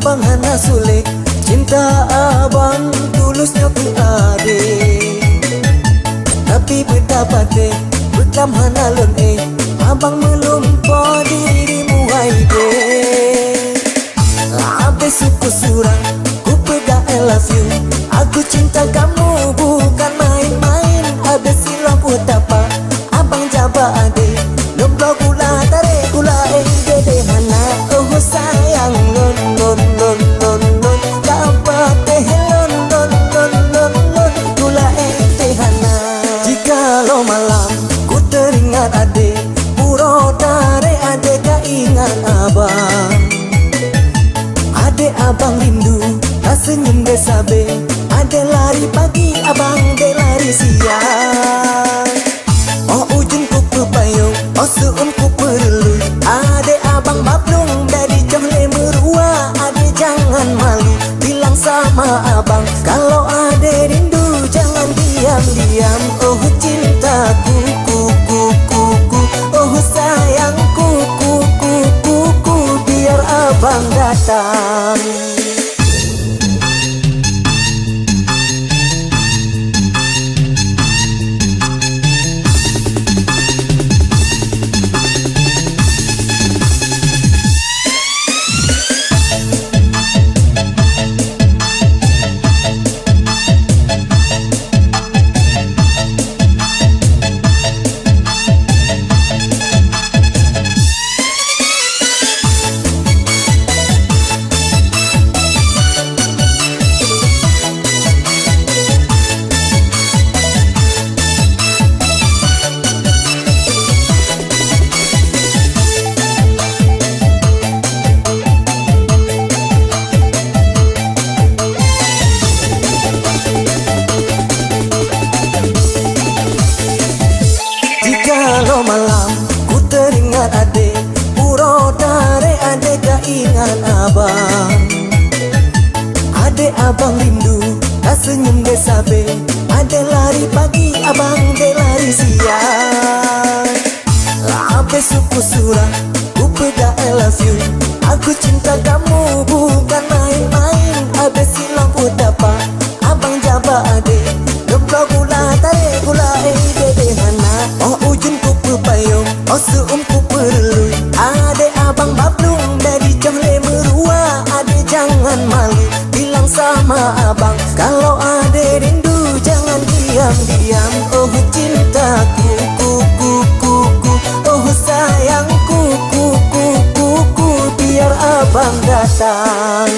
abang hana sulit, cinta abang tulusnya ku ade. Tapi betapa deh, betam hana lon abang melumpa dirimu hai deh. Abe suku surang, ku peda I love you. Aku cinta kamu bukan main-main. Abe silang ku tapa, abang jaba ade. Nomblo gula tarik gula dede hana. Oh sayang lon lon lon lon lon. Dapat teh lon lon lon lon lon. Gula dede hana. Jikalau malam ku teringat ade, puro tarik ade ka ingat abang. Ade abang rindu, tak senyum de sabe. Ade lari pagi, abang de lari siang. Oh ujung ku payung, oh suun ku perlu. Ade abang bablung, dari jahle merua. Ade jangan malu, bilang sama abang. Kalau ade rindu, jangan diam-diam. Oh cintaku, ku, oh sayangku, ku, biar abang datang. Kalau malam ku teringat ade, puro tarik ade ka ingat abang. Ade abang rindu, tak senyum de sabe. Ade lari pagi, abang de lari siang. Abe suku surang, ku peda I love you. Aku cinta kamu bukan main-main. Abe silang ku tapa, abang jaba ade. Nomblo gula tarik gula dede hana. Oh ujung ku payung, oh suum ku perlu. Ade abang bablung, dari jahle merua. Ade jangan malu, bilang sama abang. Kalau ade rindu, jangan diam-diam. Oh cintaku, ku, oh sayangku, ku, biar abang datang.